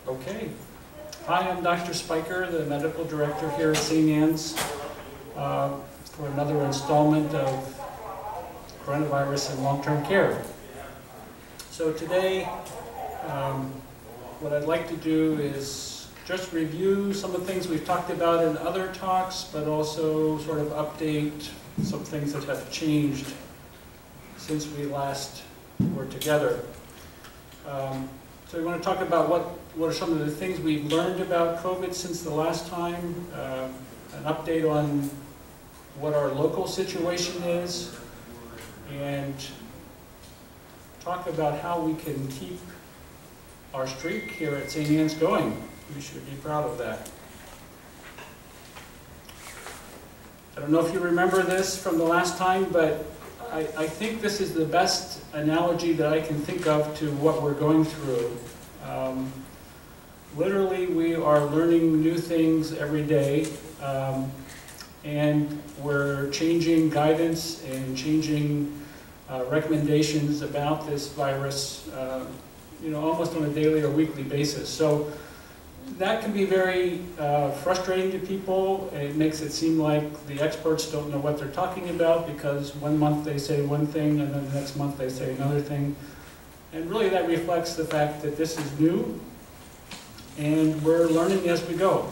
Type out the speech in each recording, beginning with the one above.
Okay. Hi, I'm Dr. Spiker, the medical director here at St. Anne's for another installment of coronavirus in long-term care. So today, what I'd like to do is just review some of the things we've talked about in other talks, but also sort of update some things that have changed since we last were together. So we want to talk about what are some of the things we've learned about COVID since the last time, an update on what our local situation is, and talk about how we can keep our streak here at St. Anne's going. We should be proud of that. I don't know if you remember this from the last time, but I think this is the best analogy that I can think of to what we're going through. Literally, we are learning new things every day, and we're changing guidance and changing recommendations about this virus, almost on a daily or weekly basis. So that can be very frustrating to people. It makes it seem like the experts don't know what they're talking about, because one month they say one thing and then the next month they say another thing. And really that reflects the fact that this is new and we're learning as we go.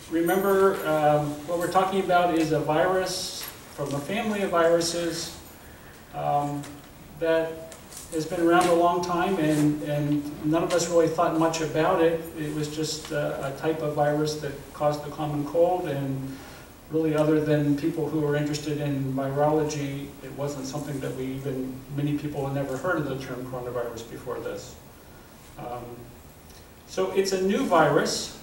Remember, what we're talking about is a virus from a family of viruses that has been around a long time, and none of us really thought much about it. It was just a type of virus that caused the common cold, and really other than people who are interested in virology, it wasn't something that many people had never heard of the term coronavirus before this. So it's a new virus,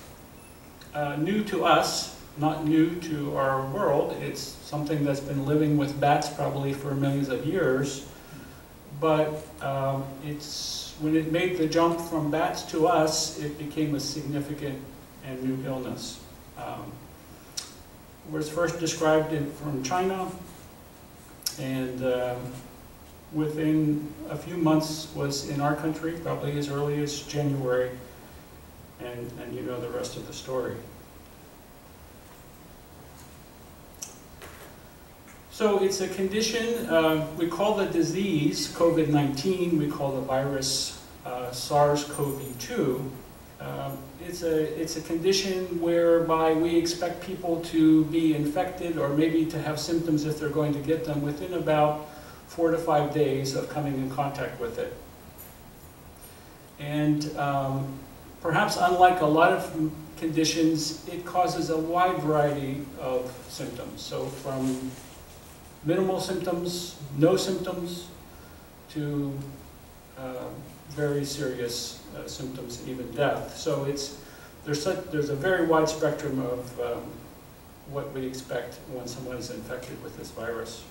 new to us, not new to our world. It's something that's been living with bats probably for millions of years, but when it made the jump from bats to us, it became a significant and new illness. It was first described from China, and within a few months was in our country, probably as early as January, and you know the rest of the story. So it's a condition, we call the disease COVID-19, we call the virus SARS-CoV-2. It's a condition whereby we expect people to be infected or maybe to have symptoms if they're going to get them within about 4 to 5 days of coming in contact with it. And perhaps unlike a lot of conditions, it causes a wide variety of symptoms. So from minimal symptoms, no symptoms, to very serious symptoms, even death. So there's a very wide spectrum of what we expect when someone is infected with this virus.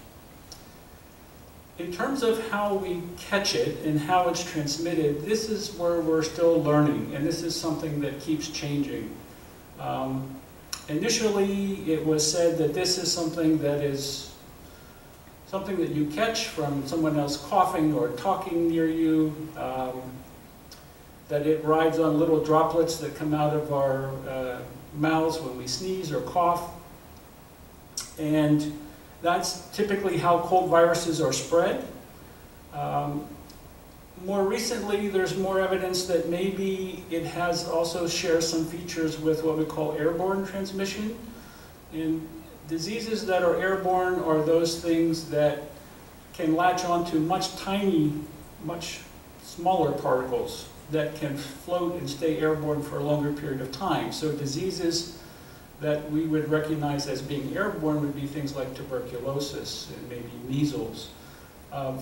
In terms of how we catch it and how it's transmitted, this is where we're still learning, and this is something that keeps changing. Initially, it was said that this is something that you catch from someone else coughing or talking near you, that it rides on little droplets that come out of our mouths when we sneeze or cough. And that's typically how cold viruses are spread. More recently, there's more evidence that maybe it has also shares some features with what we call airborne transmission. And diseases that are airborne are those things that can latch onto much smaller particles that can float and stay airborne for a longer period of time. So diseases that we would recognize as being airborne would be things like tuberculosis and maybe measles.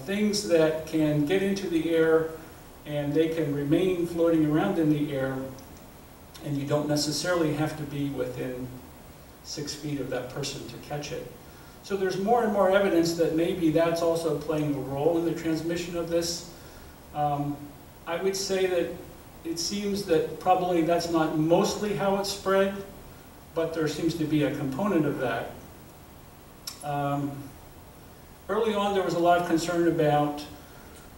Things that can get into the air and they can remain floating around in the air, and you don't necessarily have to be within 6 feet of that person to catch it. So there's more and more evidence that maybe that's also playing a role in the transmission of this. I would say that it seems that probably that's not mostly how it's spread, but there seems to be a component of that. Early on, there was a lot of concern about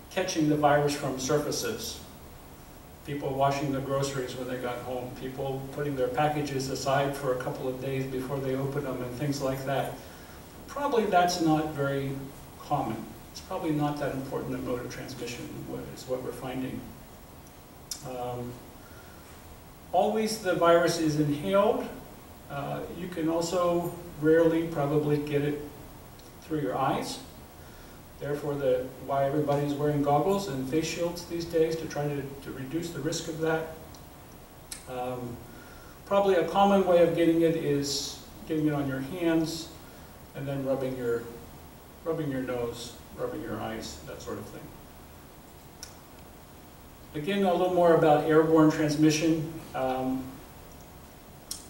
catching the virus from surfaces. People washing their groceries when they got home, people putting their packages aside for a couple of days before they open them and things like that. Probably that's not very common. It's probably not that important a mode of transmission is what we're finding. Always the virus is inhaled. You can also rarely probably get it through your eyes. Therefore, why everybody's wearing goggles and face shields these days to try to reduce the risk of that. Probably a common way of getting it is getting it on your hands and then rubbing your nose, rubbing your eyes, that sort of thing. Again, a little more about airborne transmission.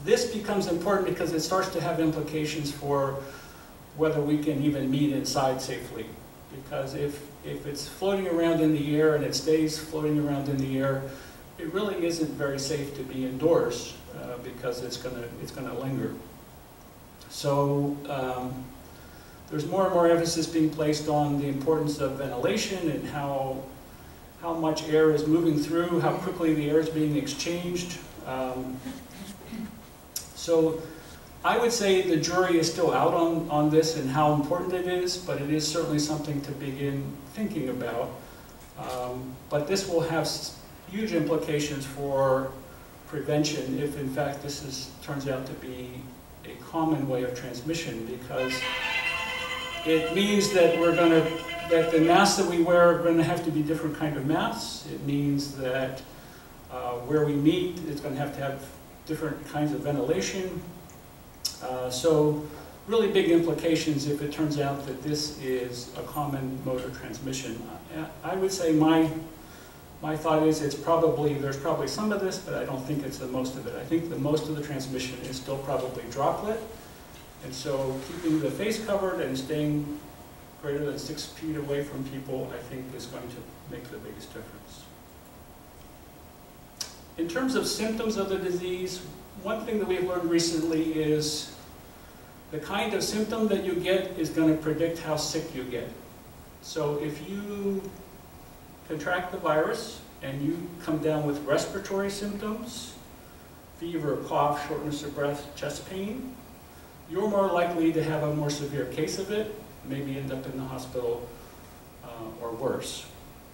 This becomes important because it starts to have implications for whether we can even meet inside safely. Because if it's floating around in the air and it stays floating around in the air, it really isn't very safe to be indoors because it's gonna linger. So there's more and more emphasis being placed on the importance of ventilation and how much air is moving through, how quickly the air is being exchanged. So I would say the jury is still out on this and how important it is, but it is certainly something to begin thinking about. But this will have huge implications for prevention if in fact this turns out to be a common way of transmission, because it means that that the masks that we wear are going to have to be different kind of masks. It means that where we meet is going to have different kinds of ventilation. So really big implications if it turns out that this is a common mode of transmission. I would say my thought is there's probably some of this, but I don't think it's the most of it. I think the most of the transmission is still probably droplet. And so keeping the face covered and staying greater than 6 feet away from people, I think is going to make the biggest difference. In terms of symptoms of the disease, one thing that we've learned recently is the kind of symptom that you get is going to predict how sick you get. So if you contract the virus and you come down with respiratory symptoms, fever, cough, shortness of breath, chest pain, you're more likely to have a more severe case of it, maybe end up in the hospital or worse.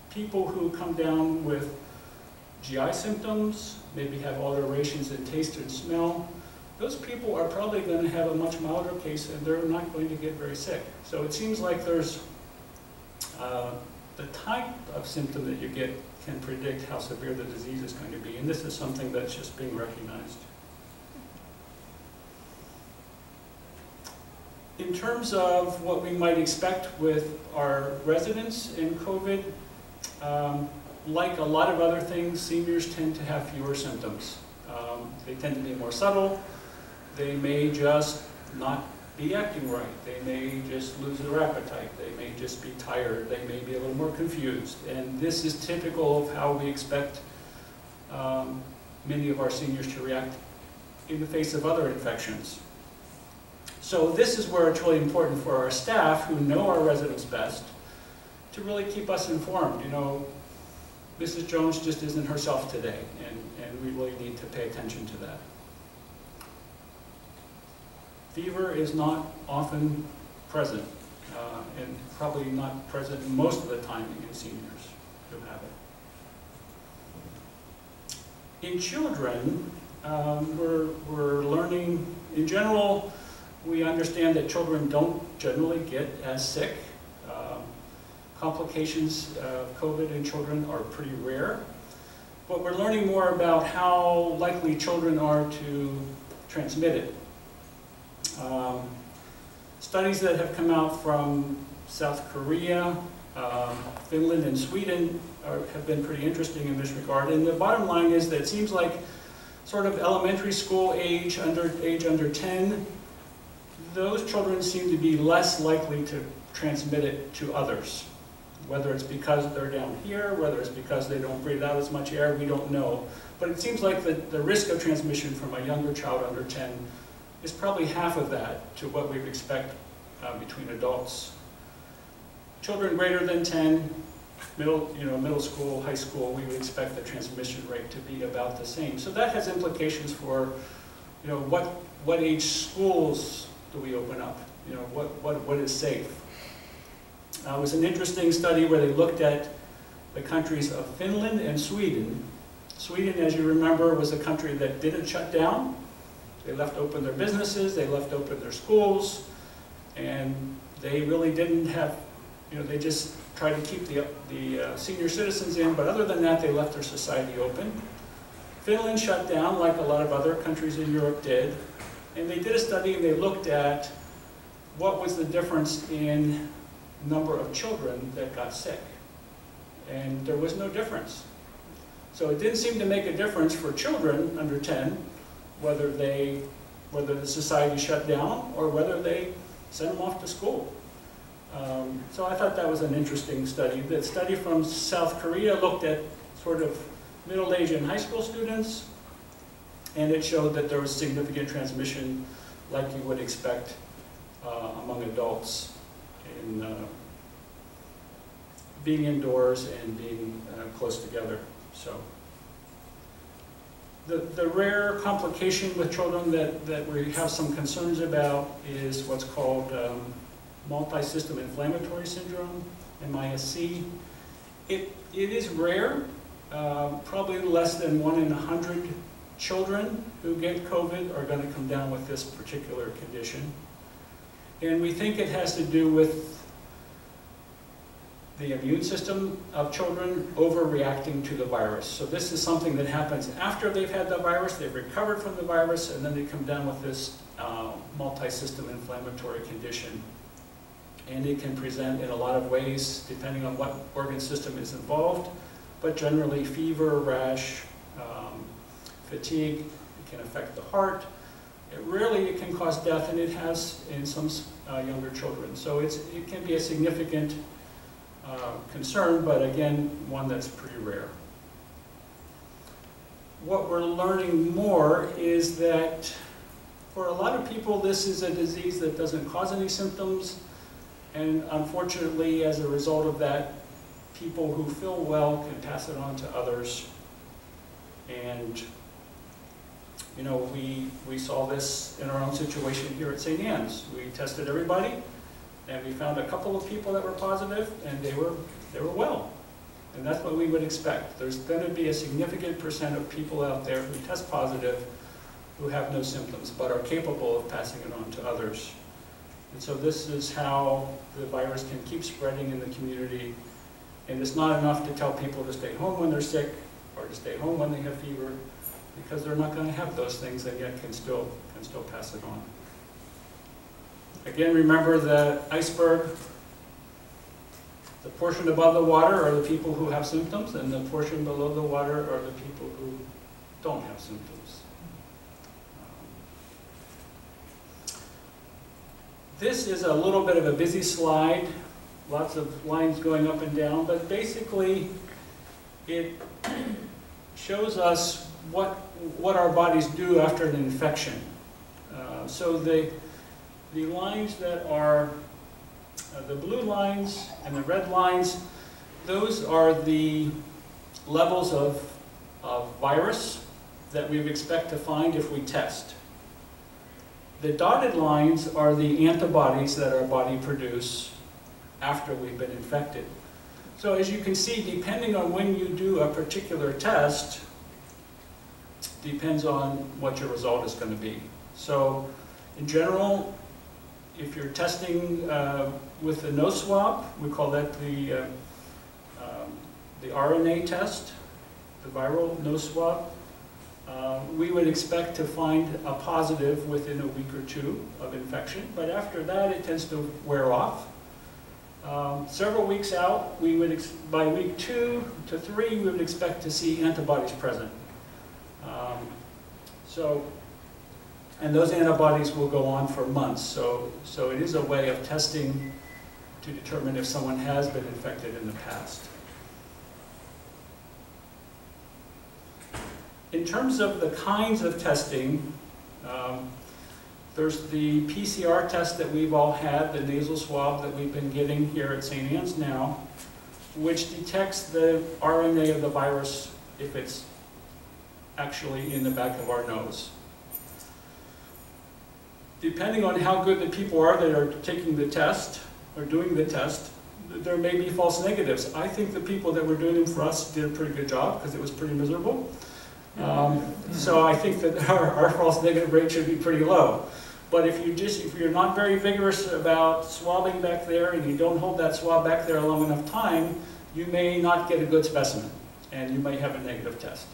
People who come down with GI symptoms, maybe have alterations in taste and smell, those people are probably going to have a much milder case and they're not going to get very sick. So it seems like there's the type of symptom that you get can predict how severe the disease is going to be, and this is something that's just being recognized. In terms of what we might expect with our residents in COVID, like a lot of other things, seniors tend to have fewer symptoms. They tend to be more subtle. They may just not be acting right. They may just lose their appetite. They may just be tired. They may be a little more confused. And this is typical of how we expect many of our seniors to react in the face of other infections. So this is where it's really important for our staff, who know our residents best, to really keep us informed. You know, Mrs. Jones just isn't herself today, and we really need to pay attention to that. Fever is not often present, and probably not present most of the time in seniors who have it. In children, we're learning, in general, we understand that children don't generally get as sick. Complications of COVID in children are pretty rare. But we're learning more about how likely children are to transmit it. Studies that have come out from South Korea, Finland, and Sweden have been pretty interesting in this regard. And the bottom line is that it seems like sort of elementary school age under 10, those children seem to be less likely to transmit it to others. Whether it's because they're down here, whether it's because they don't breathe out as much air, we don't know. But it seems like the risk of transmission from a younger child under 10 is probably half of that to what we would expect between adults. children greater than 10, middle school, high school, we would expect the transmission rate to be about the same. So that has implications for, what age schools do we open up? What is safe? It was an interesting study where they looked at the countries of Finland and Sweden. Sweden, as you remember, was a country that didn't shut down. They left open their businesses, they left open their schools, and they really didn't have, they just tried to keep the senior citizens in, but other than that, they left their society open. Finland shut down like a lot of other countries in Europe did, and they did a study and they looked at what was the difference in number of children that got sick. And there was no difference. So it didn't seem to make a difference for children under 10, whether the society shut down or whether they sent them off to school. So I thought that was an interesting study. The study from South Korea looked at sort of middle-aged and high school students, and it showed that there was significant transmission like you would expect among adults in being indoors and being close together. So the rare complication with children that we have some concerns about is what's called Multisystem inflammatory syndrome, MISC. It is rare. Probably less than 1 in 100 children who get COVID are going to come down with this particular condition. And we think it has to do with the immune system of children overreacting to the virus. So this is something that happens after they've had the virus, they've recovered from the virus, and then they come down with this multi-system inflammatory condition. And it can present in a lot of ways, depending on what organ system is involved, but generally fever, rash, fatigue. It can affect the heart. It can cause death, and it has in some younger children. So it can be a significant concern, but again, one that's pretty rare. What we're learning more is that for a lot of people, this is a disease that doesn't cause any symptoms, and unfortunately, as a result of that, people who feel well can pass it on to others. And we saw this in our own situation here at St. Anne's. We tested everybody, and we found a couple of people that were positive, and they were well. And that's what we would expect. There's going to be a significant percent of people out there who test positive who have no symptoms, but are capable of passing it on to others. And so this is how the virus can keep spreading in the community. And it's not enough to tell people to stay home when they're sick or to stay home when they have fever, because they're not going to have those things and yet can still pass it on. Again, remember the iceberg, the portion above the water are the people who have symptoms, and the portion below the water are the people who don't have symptoms. This is a little bit of a busy slide, lots of lines going up and down, but basically it shows us what our bodies do after an infection. So the lines that are the blue lines and the red lines, those are the levels of virus that we would expect to find if we test. The dotted lines are the antibodies that our body produce after we've been infected. So as you can see, depending on when you do a particular test, depends on what your result is going to be. So in general, if you're testing with a nose swab, we call that the RNA test, the viral nose swab. We would expect to find a positive within a week or two of infection, but after that it tends to wear off. Several weeks out, by week 2 to 3, we would expect to see antibodies present. And those antibodies will go on for months, so it is a way of testing to determine if someone has been infected in the past. In terms of the kinds of testing, There's the PCR test that we've all had, the nasal swab that we've been getting here at St. Anne's now, which detects the RNA of the virus if it's actually in the back of our nose. Depending on how good the people are that are taking the test, or doing the test, there may be false negatives. I think the people that were doing them for us did a pretty good job because it was pretty miserable. So I think that our false negative rate should be pretty low. But if you're not very vigorous about swabbing back there and you don't hold that swab back there a long enough time, you may not get a good specimen and you may have a negative test.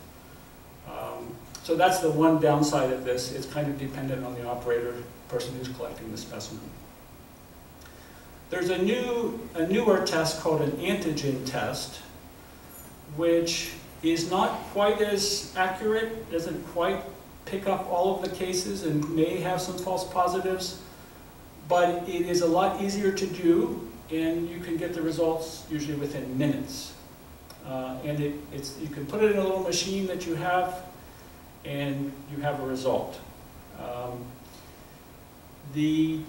So that's the one downside of this. It's kind of dependent on the operator, person who's collecting the specimen. There's a newer test called an antigen test, which is not quite as accurate, doesn't quite pick up all of the cases and may have some false positives, but it is a lot easier to do and you can get the results usually within minutes. And you can put it in a little machine that you have and you have a result. The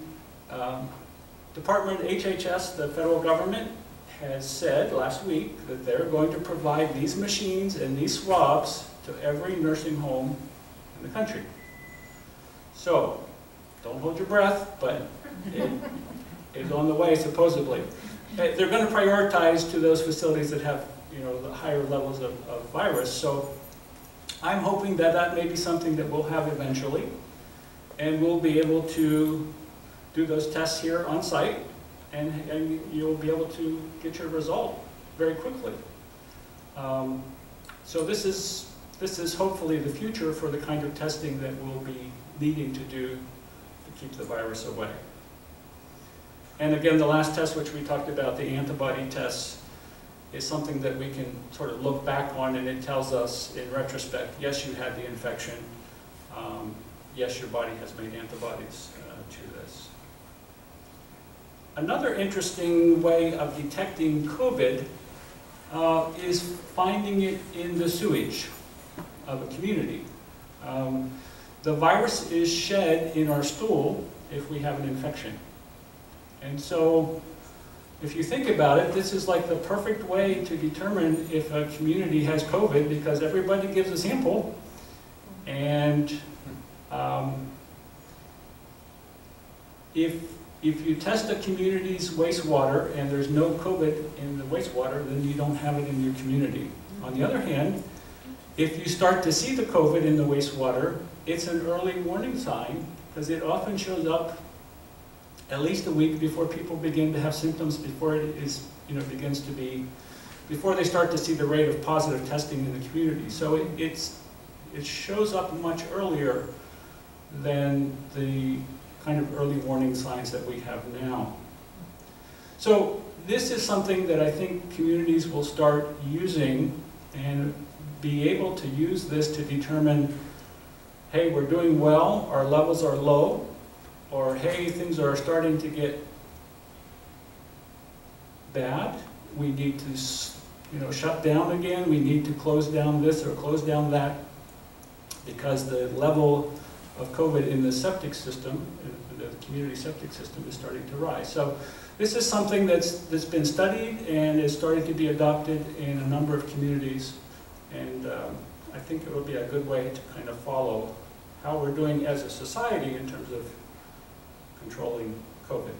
Department HHS, the federal government, has said last week that they're going to provide these machines and these swabs to every nursing home in the country. So, don't hold your breath, but it is on the way, supposedly. They're going to prioritize to those facilities that have, the higher levels of virus. So, I'm hoping that that may be something that we'll have eventually, and we'll be able to do those tests here on site, and you'll be able to get your result very quickly. So this is hopefully the future for the kind of testing that we'll be needing to do to keep the virus away. And again, the last test which we talked about, the antibody tests, is something that we can sort of look back on, and it tells us in retrospect, yes, you had the infection, yes, your body has made antibodies to this. Another interesting way of detecting COVID is finding it in the sewage of a community. The virus is shed in our stool if we have an infection. And so, if you think about it, this is like the perfect way to determine if a community has COVID, because everybody gives a sample, and if you test a community's wastewater and there's no COVID in the wastewater, then you don't have it in your community. On the other hand, if you start to see the COVID in the wastewater, it's an early warning sign, because it often shows up at least a week before people begin to have symptoms, before it is, begins to be, before they start to see the rate of positive testing in the community. So it shows up much earlier than the kind of early warning signs that we have now. So this is something that I think communities will start using and be able to use this to determine, hey, we're doing well, our levels are low, or hey, things are starting to get bad, we need to shut down again, we need to close down this or close down that, because the level of COVID in the septic system, the community septic system, is starting to rise. So this is something that's been studied and is starting to be adopted in a number of communities, and I think it will be a good way to kind of follow how we're doing as a society in terms of controlling COVID.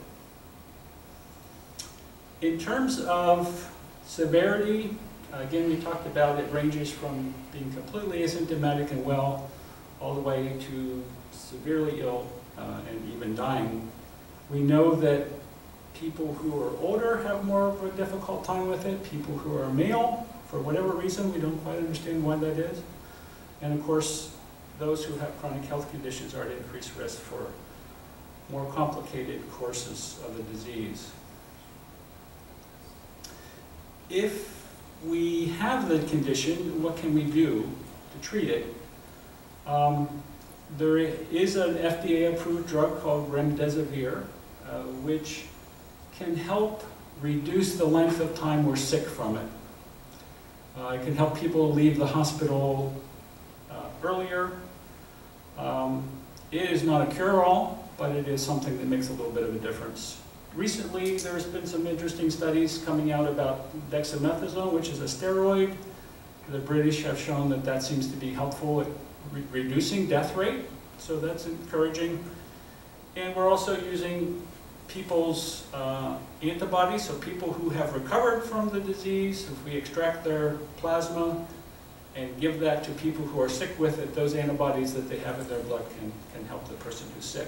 In terms of severity, again, we talked about it ranges from being completely asymptomatic and well, all the way to severely ill and even dying. We know that people who are older have more of a difficult time with it. People who are male, for whatever reason, we don't quite understand why that is. And of course, those who have chronic health conditions are at increased risk for more complicated courses of the disease. If we have the condition, what can we do to treat it? There is an FDA-approved drug called remdesivir, which can help reduce the length of time we're sick from it. It can help people leave the hospital earlier. It is not a cure-all. but it is something that makes a little bit of a difference. Recently, there's been some interesting studies coming out about dexamethasone, which is a steroid. The British have shown that that seems to be helpful at reducing death rate, so that's encouraging. And we're also using people's antibodies, so people who have recovered from the disease, if we extract their plasma and give that to people who are sick with it, those antibodies that they have in their blood can help the person who's sick.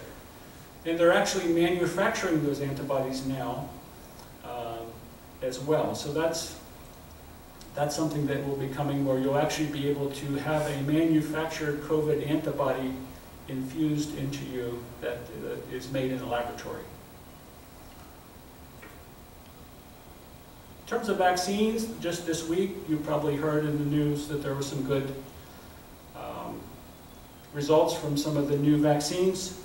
And they're actually manufacturing those antibodies now as well. So that's something that will be coming, where you'll actually be able to have a manufactured COVID antibody infused into you that is made in a laboratory. In terms of vaccines, just this week, you probably heard in the news that there were some good results from some of the new vaccines,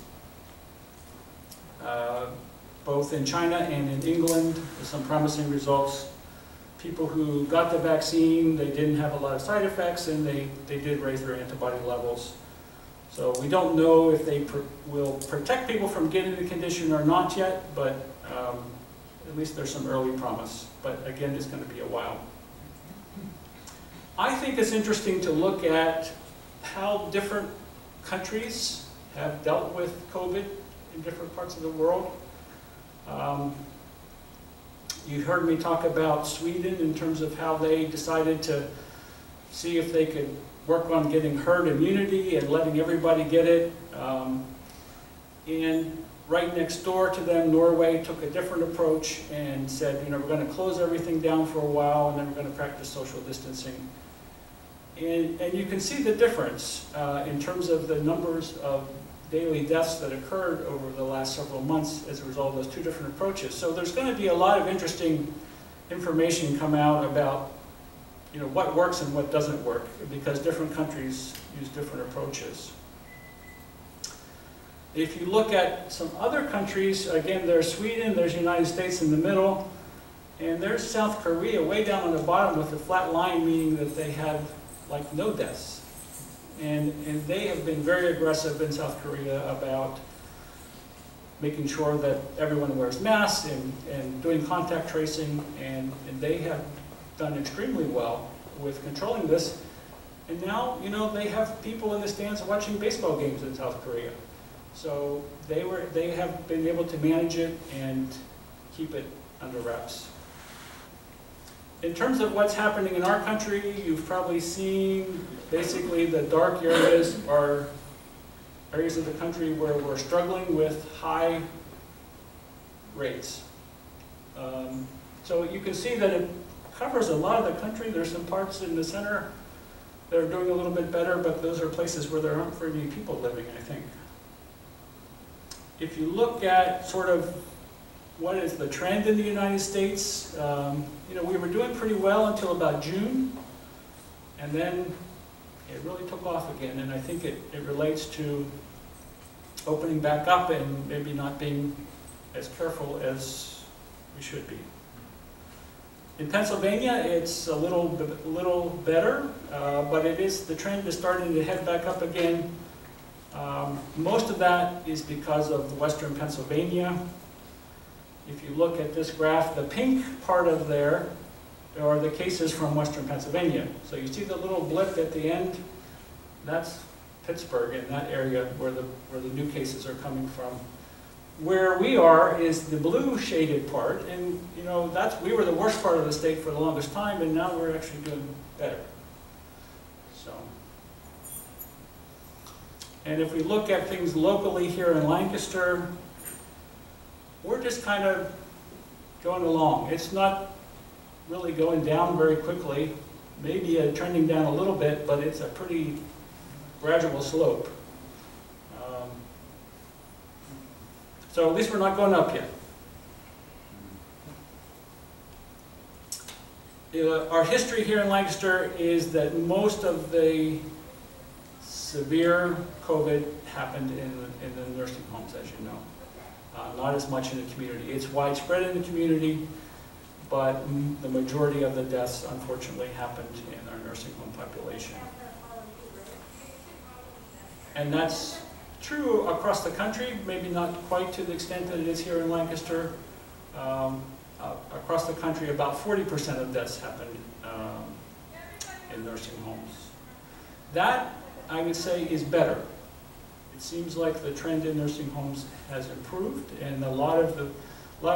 both in China and in England. There's some promising results. People who got the vaccine, they didn't have a lot of side effects, and they did raise their antibody levels. So we don't know if they will protect people from getting the condition or not yet, but at least there's some early promise. But again, it's going to be a while. I think it's interesting to look at how different countries have dealt with COVID in different parts of the world. You heard me talk about Sweden in terms of how they decided to see if they could work on getting herd immunity and letting everybody get it. And right next door to them, Norway took a different approach and said, you know, we're going to close everything down for a while, and then we're going to practice social distancing. And you can see the difference in terms of the numbers of daily deaths that occurred over the last several months as a result of those two different approaches. So there's going to be a lot of interesting information come out about, you know, what works and what doesn't work, because different countries use different approaches. If you look at some other countries, again, there's Sweden, there's the United States in the middle, and there's South Korea way down on the bottom with a flat line, meaning that they had like no deaths. And they have been very aggressive in South Korea about making sure that everyone wears masks and doing contact tracing, and they have done extremely well with controlling this. And now, you know, they have people in the stands watching baseball games in South Korea. So they have been able to manage it and keep it under wraps. In terms of what's happening in our country, you've probably seen basically the dark areas are areas of the country where we're struggling with high rates. So you can see that it covers a lot of the country. There's some parts in the center that are doing a little bit better, but those are places where there aren't very many people living, I think. If you look at sort of what is the trend in the United States, you know, we were doing pretty well until about June, and then it really took off again, and I think it relates to opening back up and maybe not being as careful as we should be. In Pennsylvania, it's a little better, but the trend is starting to head back up again. Most of that is because of western Pennsylvania. If you look at this graph, the pink part of there are the cases from western Pennsylvania. So you see the little blip at the end? That's Pittsburgh, in that area where the new cases are coming from. Where we are is the blue shaded part, and you know, we were the worst part of the state for the longest time, and now we're actually doing better. So, and if we look at things locally here in Lancaster, we're just kind of going along. It's not really going down very quickly, maybe trending down a little bit, but it's a pretty gradual slope. So at least we're not going up yet. Our history here in Lancaster is that most of the severe COVID happened in the nursing homes, as you know. Not as much in the community. It's widespread in the community, but the majority of the deaths, unfortunately, happened in our nursing home population. And that's true across the country, maybe not quite to the extent that it is here in Lancaster. Across the country, about 40% of deaths happened in nursing homes. That, I would say, is better. It seems like the trend in nursing homes has improved, and a lot of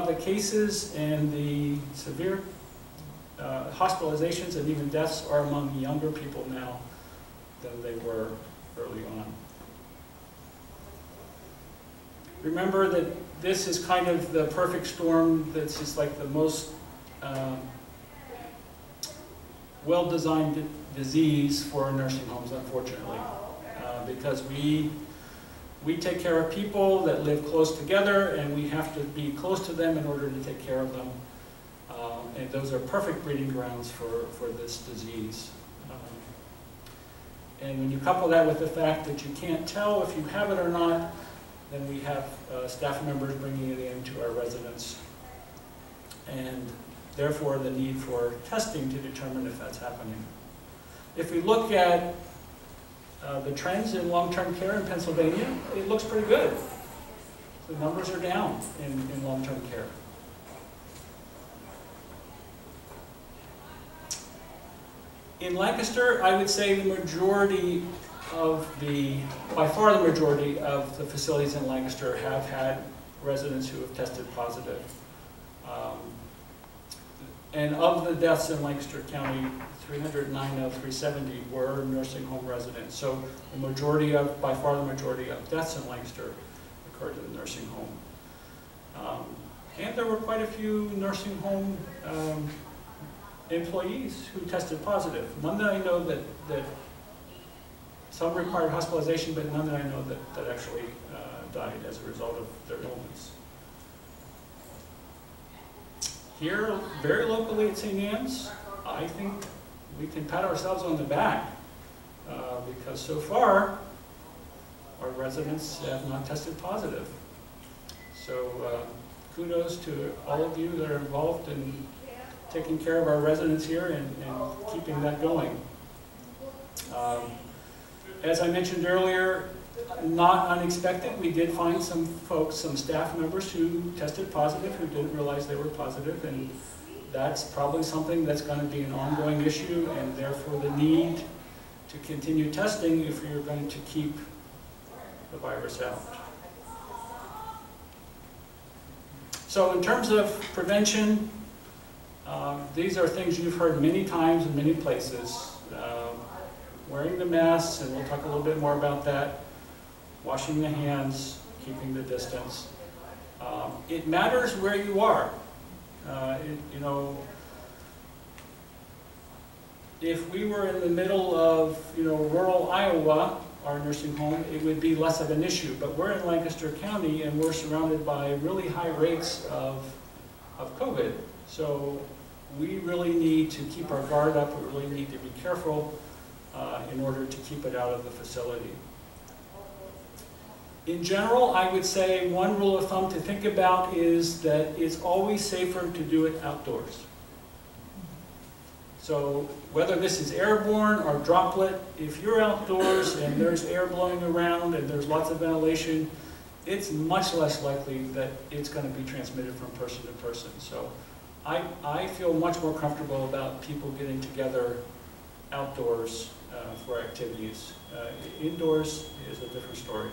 the cases and the severe hospitalizations and even deaths are among younger people now than they were early on. Remember that this is kind of the perfect storm. That's just like the most well-designed disease for nursing homes, unfortunately, because we take care of people that live close together, and we have to be close to them in order to take care of them. And those are perfect breeding grounds for this disease. And when you couple that with the fact that you can't tell if you have it or not, then we have staff members bringing it into our residents, and therefore the need for testing to determine if that's happening. If we look at the trends in long-term care in Pennsylvania, it looks pretty good. The numbers are down in long-term care. In Lancaster, I would say the majority of by far the majority of the facilities in Lancaster have had residents who have tested positive. And of the deaths in Lancaster County, 309 of 370 were nursing home residents. So the majority by far the majority of deaths in Lancaster occurred in the nursing home. And there were quite a few nursing home employees who tested positive. None that I know that some required hospitalization, but none that I know that actually died as a result of their illness. Here, very locally at St. Anne's, I think we can pat ourselves on the back because so far our residents have not tested positive. So kudos to all of you that are involved in taking care of our residents here and keeping that going. As I mentioned earlier, not unexpected, we did find some folks, some staff members who tested positive, who didn't realize they were positive, and that's probably something that's going to be an ongoing issue, and therefore the need to continue testing if you're going to keep the virus out. So in terms of prevention, these are things you've heard many times in many places. Wearing the masks, and we'll talk a little bit more about that. Washing the hands, keeping the distance. It matters where you are. You know, if we were in the middle of rural Iowa, our nursing home, it would be less of an issue. But we're in Lancaster County, and we're surrounded by really high rates of COVID. So we really need to keep our guard up. We really need to be careful in order to keep it out of the facility. In general, I would say one rule of thumb to think about is that it's always safer to do it outdoors. So whether this is airborne or droplet, if you're outdoors and there's air blowing around and there's lots of ventilation, it's much less likely that it's going to be transmitted from person to person. So I feel much more comfortable about people getting together outdoors for activities. Indoors is a different story.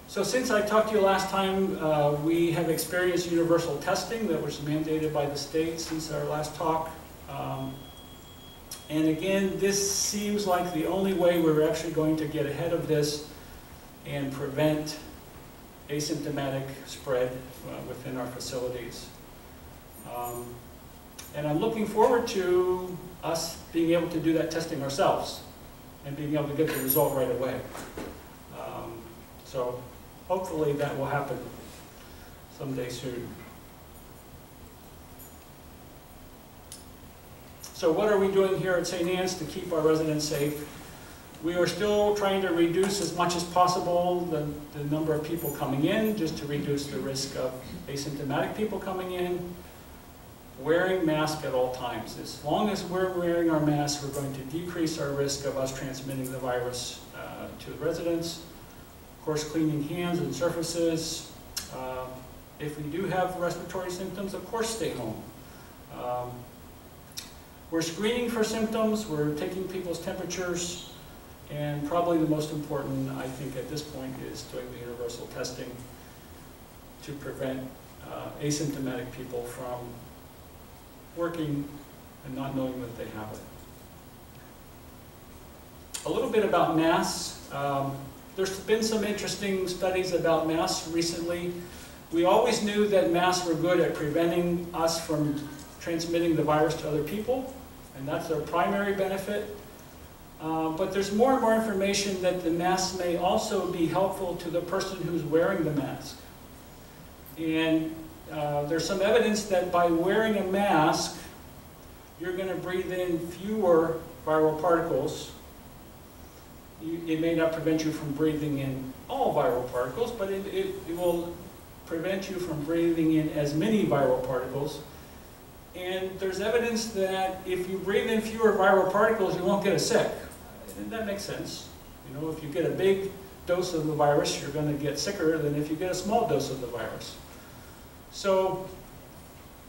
So since I talked to you last time, we have experienced universal testing that was mandated by the state since our last talk. And again, this seems like the only way we're actually going to get ahead of this and prevent asymptomatic spread within our facilities. And I'm looking forward to us being able to do that testing ourselves and being able to get the result right away. So hopefully that will happen someday soon. So what are we doing here at St. Anne's to keep our residents safe? We are still trying to reduce as much as possible the number of people coming in, just to reduce the risk of asymptomatic people coming in. Wearing masks at all times. As long as we're wearing our masks, we're going to decrease our risk of us transmitting the virus to the residents. Of course, cleaning hands and surfaces. If we do have respiratory symptoms, of course, stay home. We're screening for symptoms, we're taking people's temperatures, and probably the most important, I think, at this point is doing the universal testing to prevent asymptomatic people from working and not knowing that they have it. A little bit about masks. There's been some interesting studies about masks recently. We always knew that masks were good at preventing us from transmitting the virus to other people, and that's their primary benefit. But there's more and more information that the mask may also be helpful to the person who's wearing the mask. And there's some evidence that by wearing a mask, you're going to breathe in fewer viral particles. It may not prevent you from breathing in all viral particles, but it will prevent you from breathing in as many viral particles. And there's evidence that if you breathe in fewer viral particles, you won't get as sick. And that makes sense. You know, if you get a big dose of the virus, you're going to get sicker than if you get a small dose of the virus. So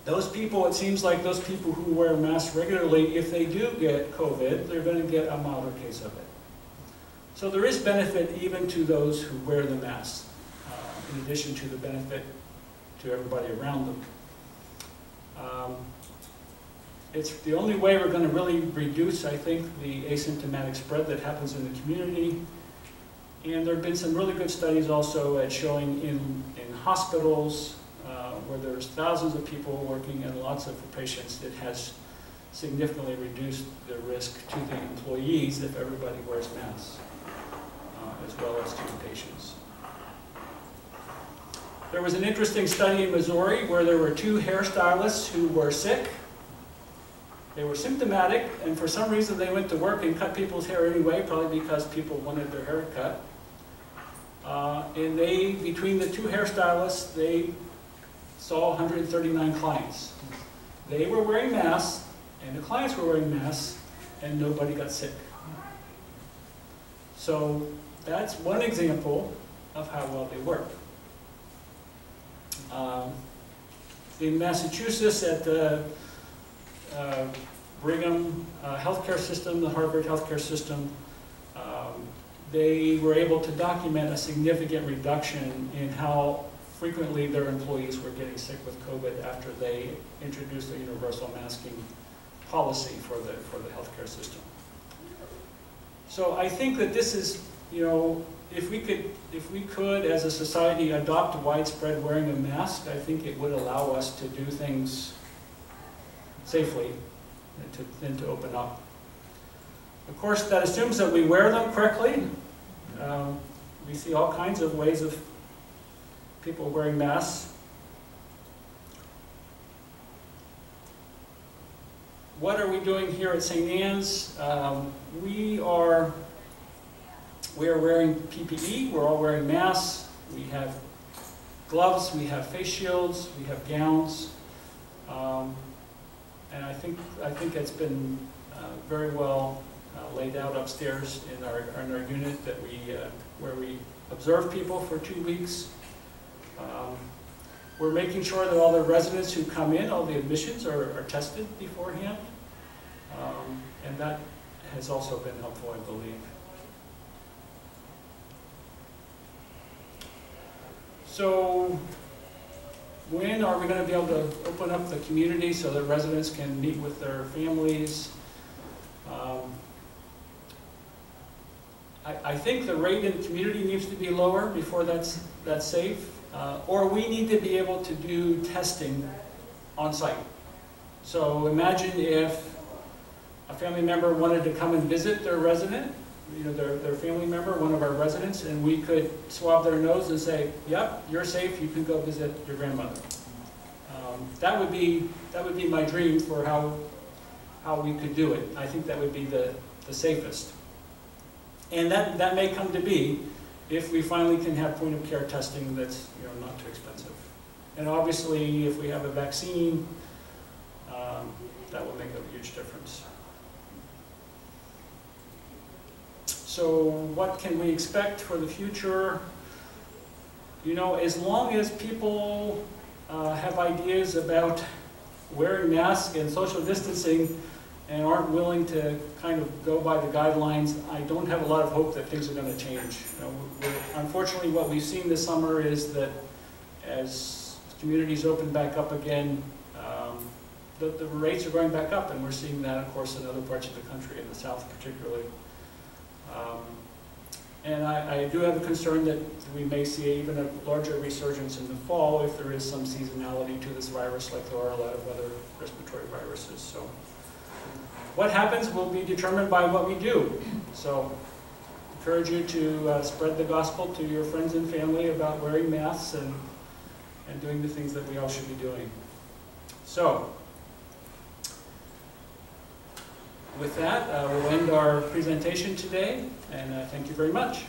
those people, it seems like those people who wear masks regularly, if they do get COVID, they're going to get a milder case of it. So there is benefit even to those who wear the mask, in addition to the benefit to everybody around them. It's the only way we're going to really reduce, I think, the asymptomatic spread that happens in the community. And there have been some really good studies also at showing in hospitals where there's thousands of people working and lots of patients, it has significantly reduced the risk to the employees if everybody wears masks, as well as to the patients. There was an interesting study in Missouri where there were 2 hairstylists who were sick. They were symptomatic, and for some reason they went to work and cut people's hair anyway, probably because people wanted their hair cut. And they, between the 2 hairstylists, they saw 139 clients. They were wearing masks, and the clients were wearing masks, and nobody got sick. So that's one example of how well they work. In Massachusetts, at the Brigham healthcare system, the Harvard healthcare system, they were able to document a significant reduction in how frequently their employees were getting sick with COVID after they introduced a universal masking policy for the healthcare system. So I think that this is, you know, if we could, as a society, adopt widespread wearing a mask, I think it would allow us to do things safely and to open up. Of course, that assumes that we wear them correctly. We see all kinds of ways of people wearing masks. What are we doing here at St. Anne's? We are wearing PPE, we're all wearing masks, we have gloves, we have face shields, we have gowns, and I think it's been very well laid out upstairs in our unit that where we observe people for 2 weeks. We're making sure that all the residents who come in, all the admissions are tested beforehand, and that has also been helpful, I believe. So when are we going to be able to open up the community so that residents can meet with their families? I think the rate in the community needs to be lower before that's safe, or we need to be able to do testing on site. So imagine if a family member wanted to come and visit their resident, you know, their family member, one of our residents, and we could swab their nose and say, yep, you're safe, you can go visit your grandmother. That would be my dream for how we could do it. I think that would be the safest. And that may come to be if we finally can have point of care testing that's, you know, not too expensive. And obviously if we have a vaccine, that will make a huge difference. So what can we expect for the future? You know, as long as people have ideas about wearing masks and social distancing and aren't willing to kind of go by the guidelines, I don't have a lot of hope that things are going to change. You know, unfortunately, what we've seen this summer is that as communities open back up again, the rates are going back up, and we're seeing that, of course, in other parts of the country, in the South particularly. And I do have a concern that we may see even a larger resurgence in the fall if there is some seasonality to this virus, like there are a lot of other respiratory viruses. So what happens will be determined by what we do. So I encourage you to spread the gospel to your friends and family about wearing masks and doing the things that we all should be doing. So with that, we'll end our presentation today, and thank you very much.